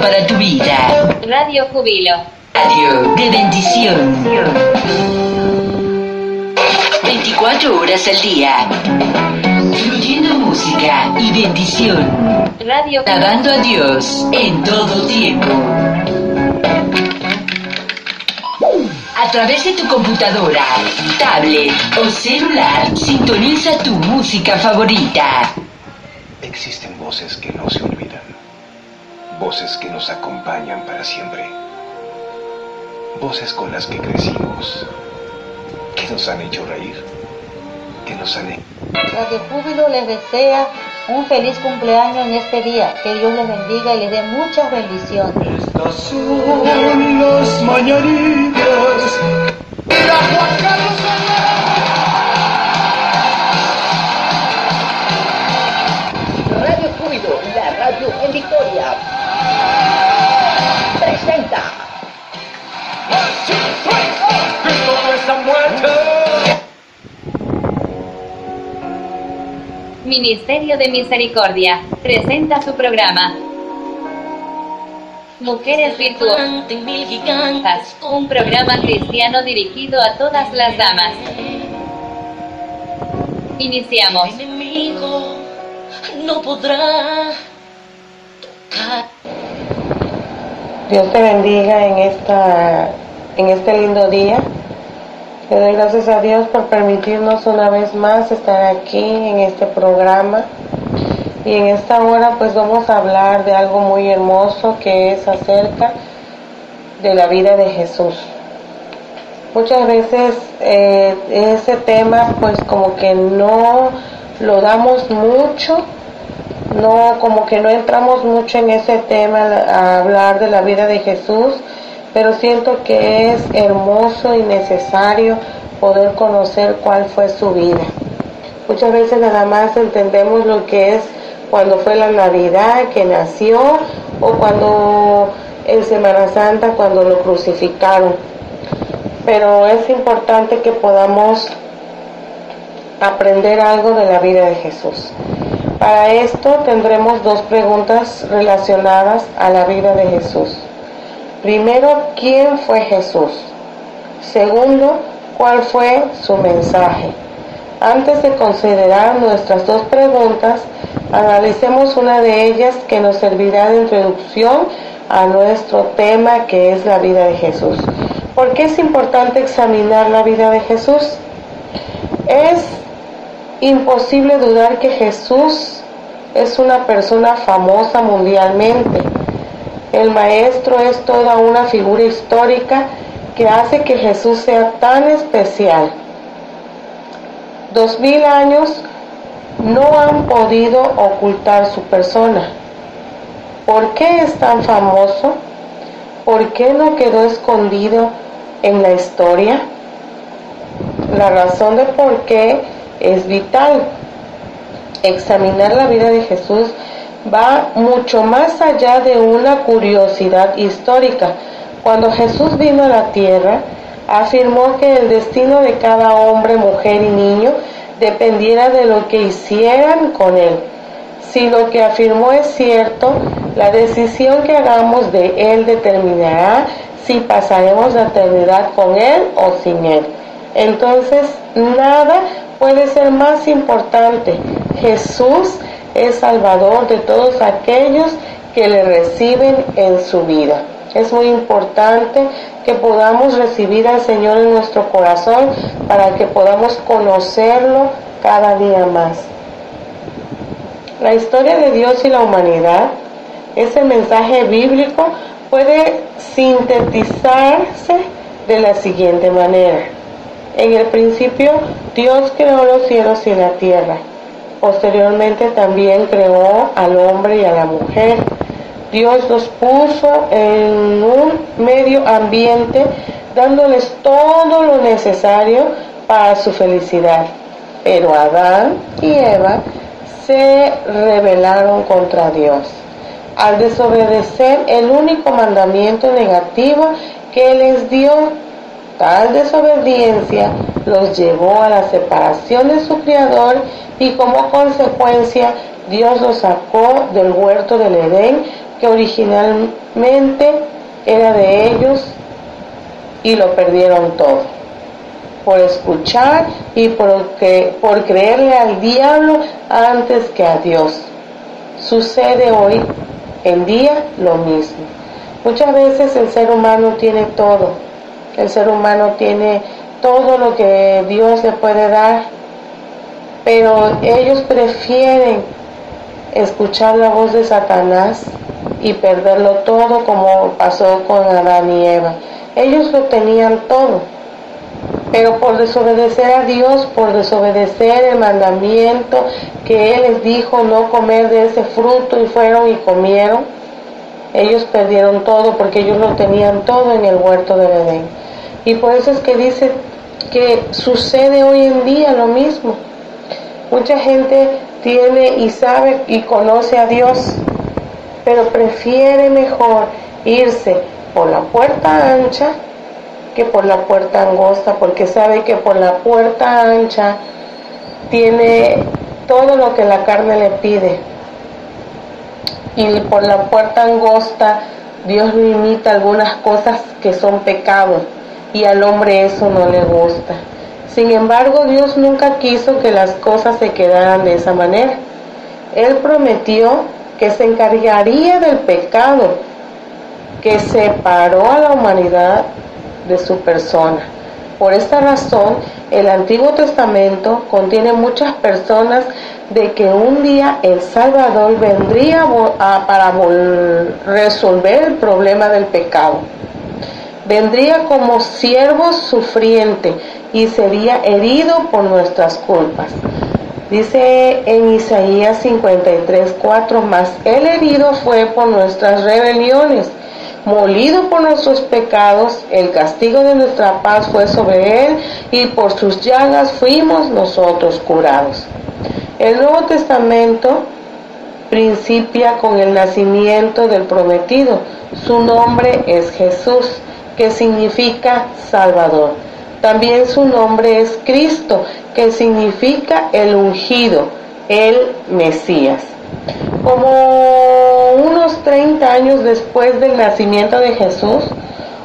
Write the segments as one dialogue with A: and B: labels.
A: para tu vida.
B: Radio Júbilo.
A: Radio de bendición. 24 horas al día. Fluyendo música y bendición.
B: Radio.
A: Alabando a Dios en todo tiempo. A través de tu computadora, tablet o celular, sintoniza tu música favorita.
C: Existen voces que no se olvidan. Voces que nos acompañan para siempre. Voces con las que crecimos. Que nos han hecho reír. Que nos han...
D: Radio Júbilo les desea un feliz cumpleaños en este día. Que Dios les bendiga y les dé muchas bendiciones.
E: Estas son las mañanitas de la Juan Carlos Herrera.
F: Radio Júbilo, la radio en Victoria, presenta
E: Cristo no está muerto.
B: Ministerio de Misericordia presenta su programa Mujeres Virtuosas, un programa cristiano dirigido a todas las damas. Iniciamos.
G: No podrá tocar.
H: Dios te bendiga en este lindo día. Le doy gracias a Dios por permitirnos una vez más estar aquí en este programa. Y en esta hora pues vamos a hablar de algo muy hermoso que es acerca de la vida de Jesús. Muchas veces ese tema pues como que no lo damos mucho, como que no entramos mucho en ese tema a hablar de la vida de Jesús, pero siento que es hermoso y necesario poder conocer cuál fue su vida. Muchas veces nada más entendemos lo que es cuando fue la Navidad, que nació, o cuando en Semana Santa, cuando lo crucificaron. Pero es importante que podamos aprender algo de la vida de Jesús. Para esto tendremos dos preguntas relacionadas a la vida de Jesús. Primero, ¿quién fue Jesús? Segundo, ¿cuál fue su mensaje? Antes de considerar nuestras dos preguntas, analicemos una de ellas que nos servirá de introducción a nuestro tema, que es la vida de Jesús. ¿Por qué es importante examinar la vida de Jesús? Es imposible dudar que Jesús es una persona famosa mundialmente. El Maestro es toda una figura histórica que hace que Jesús sea tan especial. 2000 años no han podido ocultar su persona. ¿Por qué es tan famoso? ¿Por qué no quedó escondido en la historia? La razón de por qué es vital. Examinar la vida de Jesús va mucho más allá de una curiosidad histórica. Cuando Jesús vino a la tierra, afirmó que el destino de cada hombre, mujer y niño dependiera de lo que hicieran con él. Si lo que afirmó es cierto, la decisión que hagamos de él determinará si pasaremos la eternidad con él o sin él. Entonces, nada puede ser más importante. Jesús es Salvador de todos aquellos que le reciben en su vida. Es muy importante que podamos recibir al Señor en nuestro corazón para que podamos conocerlo cada día más. La historia de Dios y la humanidad, ese mensaje bíblico, puede sintetizarse de la siguiente manera. En el principio, Dios creó los cielos y la tierra. Posteriormente también creó al hombre y a la mujer. Dios los puso en un medio ambiente, dándoles todo lo necesario para su felicidad. Pero Adán y Eva se rebelaron contra Dios. Al desobedecer el único mandamiento negativo que les dio, tal desobediencia los llevó a la separación de su Creador y como consecuencia Dios los sacó del huerto del Edén que originalmente era de ellos y lo perdieron todo por escuchar y por creerle al diablo antes que a Dios. Sucede hoy en día lo mismo. Muchas veces el ser humano tiene todo. El ser humano tiene todo lo que Dios le puede dar, pero ellos prefieren escuchar la voz de Satanás y perderlo todo, como pasó con Adán y Eva. Ellos lo tenían todo, pero por desobedecer a Dios, por desobedecer el mandamiento que Él les dijo no comer de ese fruto, y fueron y comieron, ellos perdieron todo, porque ellos lo tenían todo en el huerto del Edén. Y por eso es que dice que sucede hoy en día lo mismo. Mucha gente tiene y sabe y conoce a Dios, pero prefiere mejor irse por la puerta ancha que por la puerta angosta, porque sabe que por la puerta ancha tiene todo lo que la carne le pide, y por la puerta angosta Dios limita algunas cosas que son pecados, y al hombre eso no le gusta. Sin embargo, Dios nunca quiso que las cosas se quedaran de esa manera. Él prometió que se encargaría del pecado que separó a la humanidad de su persona. Por esta razón, el Antiguo Testamento contiene muchas personas de que un día el Salvador vendría para resolver el problema del pecado. Vendría como siervo sufriente y sería herido por nuestras culpas. Dice en Isaías 53:4, mas Él herido fue por nuestras rebeliones, molido por nuestros pecados, el castigo de nuestra paz fue sobre Él, y por sus llagas fuimos nosotros curados. El Nuevo Testamento principia con el nacimiento del prometido. Su nombre es Jesús, que significa Salvador. También su nombre es Cristo, que significa el ungido, el Mesías. Como unos 30 años después del nacimiento de Jesús,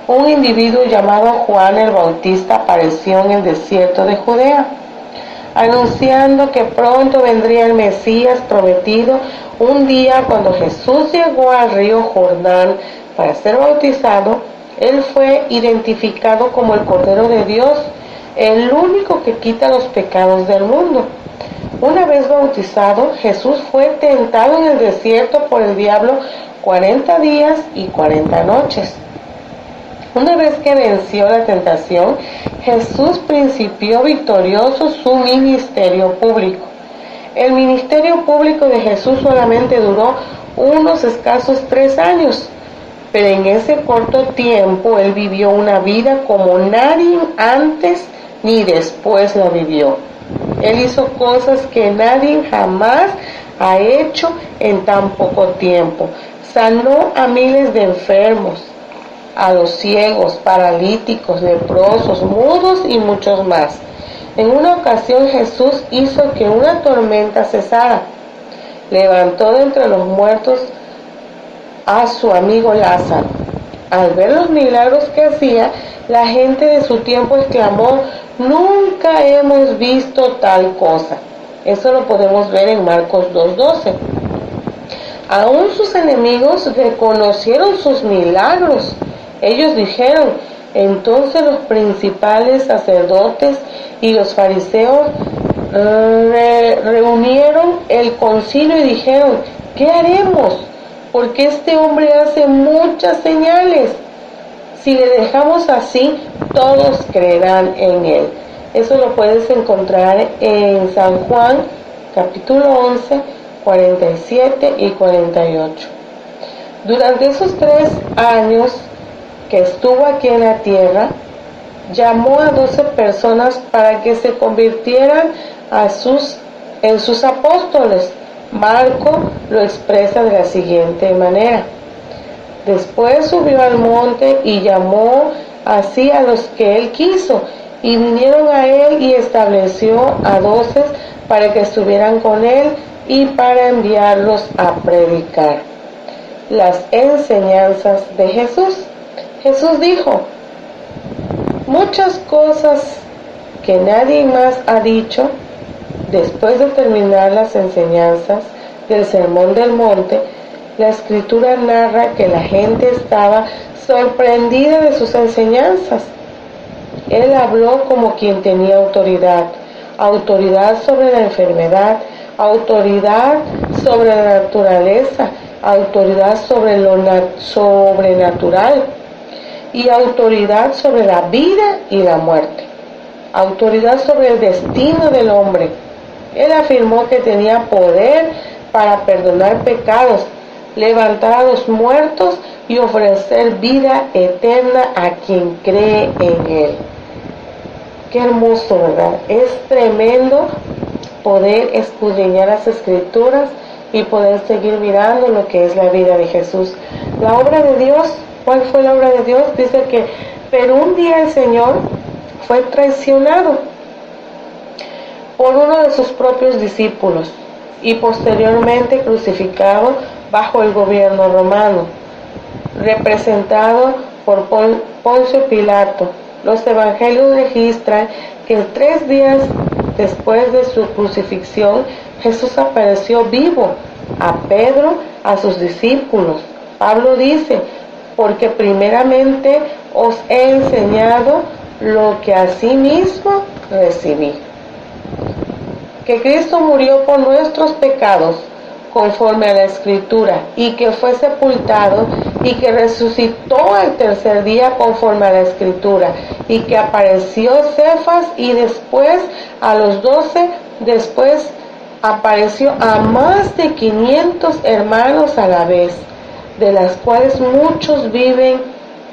H: un individuo llamado Juan el Bautista apareció en el desierto de Judea, anunciando que pronto vendría el Mesías prometido. Un día, cuando Jesús llegó al río Jordán para ser bautizado, Él fue identificado como el Cordero de Dios, el único que quita los pecados del mundo. Una vez bautizado, Jesús fue tentado en el desierto por el diablo 40 días y 40 noches. Una vez que venció la tentación, Jesús principió victorioso su ministerio público. El ministerio público de Jesús solamente duró unos escasos 3 años. Pero en ese corto tiempo Él vivió una vida como nadie antes ni después la vivió. Él hizo cosas que nadie jamás ha hecho en tan poco tiempo. Sanó a miles de enfermos, a los ciegos, paralíticos, leprosos, mudos y muchos más. En una ocasión Jesús hizo que una tormenta cesara. Levantó de entre los muertos a su amigo Lázaro. Al ver los milagros que hacía, la gente de su tiempo exclamó: nunca hemos visto tal cosa. Eso lo podemos ver en Marcos 2:12. Aún sus enemigos reconocieron sus milagros. Ellos dijeron: entonces los principales sacerdotes y los fariseos reunieron el concilio y dijeron: ¿qué haremos? Porque este hombre hace muchas señales. Si le dejamos así, todos creerán en él. Eso lo puedes encontrar en San Juan, capítulo 11, 47 y 48. Durante esos 3 años que estuvo aquí en la tierra, llamó a 12 personas para que se convirtieran en sus apóstoles. Marco lo expresa de la siguiente manera: después subió al monte y llamó así a los que él quiso, y vinieron a él, y estableció a 12 para que estuvieran con él y para enviarlos a predicar. las enseñanzas de Jesús. Jesús dijo muchas cosas que nadie más ha dicho. Después de terminar las enseñanzas del Sermón del Monte, la Escritura narra que la gente estaba sorprendida de sus enseñanzas. Él habló como quien tenía autoridad sobre la enfermedad, autoridad sobre la naturaleza, autoridad sobre lo sobrenatural y autoridad sobre la vida y la muerte, autoridad sobre el destino del hombre. Él afirmó que tenía poder para perdonar pecados, levantar a los muertos y ofrecer vida eterna a quien cree en Él. Qué hermoso, ¿verdad? Es tremendo poder escudriñar las Escrituras y poder seguir mirando lo que es la vida de Jesús. La obra de Dios, ¿cuál fue la obra de Dios? Dice que, pero un día el Señor fue traicionado por uno de sus propios discípulos y posteriormente crucificado bajo el gobierno romano, representado por Poncio Pilato. Los evangelios registran que 3 días después de su crucifixión, Jesús apareció vivo a Pedro, a sus discípulos. Pablo dice, porque primeramente os he enseñado lo que asimismo recibí. Que Cristo murió por nuestros pecados conforme a la Escritura, y que fue sepultado y que resucitó al tercer día conforme a la Escritura, y que apareció Cefas y después a los 12, después apareció a más de 500 hermanos a la vez, de las cuales muchos viven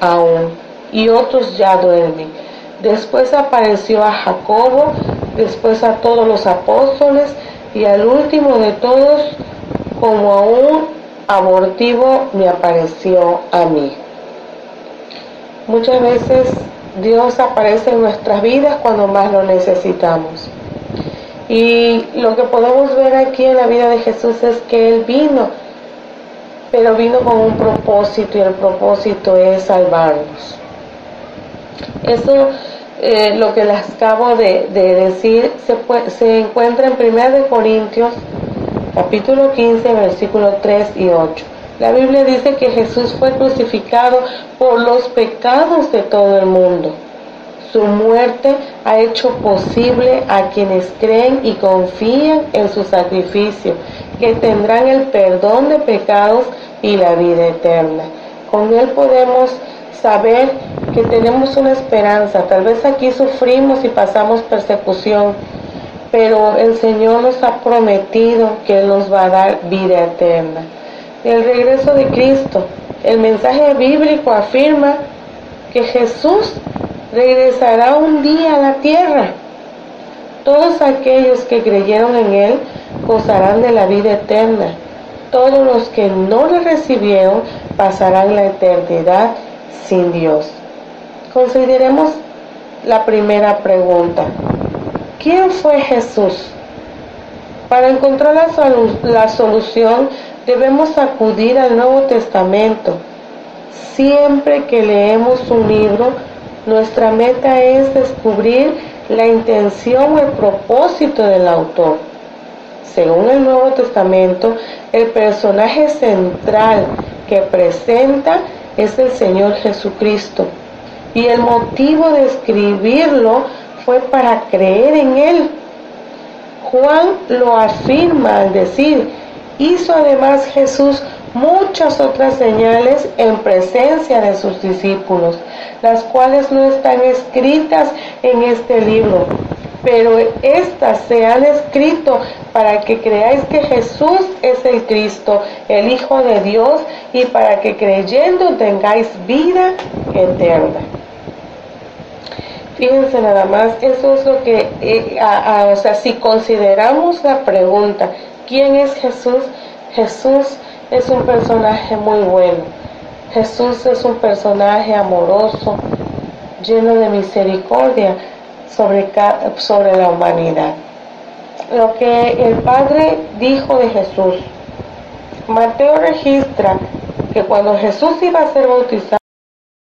H: aún y otros ya duermen. Después apareció a Jacobo, después a todos los apóstoles y al último de todos, como a un abortivo, me apareció a mí. Muchas veces Dios aparece en nuestras vidas cuando más lo necesitamos. Y lo que podemos ver aquí en la vida de Jesús es que Él vino, pero vino con un propósito, y el propósito es salvarnos. Eso, lo que les acabo de decir, se encuentra en 1 Corintios, capítulo 15, versículos 3 y 8. La Biblia dice que Jesús fue crucificado por los pecados de todo el mundo. Su muerte ha hecho posible a quienes creen y confían en su sacrificio, que tendrán el perdón de pecados y la vida eterna. Con Él podemos saber que tenemos una esperanza. Tal vez aquí sufrimos y pasamos persecución, pero el Señor nos ha prometido que Él nos va a dar vida eterna. El regreso de Cristo, el mensaje bíblico afirma que Jesús regresará un día a la tierra. Todos aquellos que creyeron en Él gozarán de la vida eterna. Todos los que no le recibieron pasarán la eternidad sin Dios. Consideremos la primera pregunta. ¿Quién fue Jesús? Para encontrar la solución debemos acudir al Nuevo Testamento. Siempre que leemos un libro, nuestra meta es descubrir la intención o el propósito del autor. Según el Nuevo Testamento, el personaje central que presenta es el Señor Jesucristo, y el motivo de escribirlo fue para creer en Él. Juan lo afirma al decir, hizo además Jesús muchas otras señales en presencia de sus discípulos, las cuales no están escritas en este libro, pero estas se han escrito para que creáis que Jesús es el Cristo, el Hijo de Dios, y para que creyendo tengáis vida eterna. Fíjense nada más, eso es lo que, si consideramos la pregunta, ¿quién es Jesús? Jesús es un personaje muy bueno. Jesús es un personaje amoroso, lleno de misericordia sobre la humanidad. Lo que el Padre dijo de Jesús. Mateo registra que cuando Jesús iba a ser bautizado,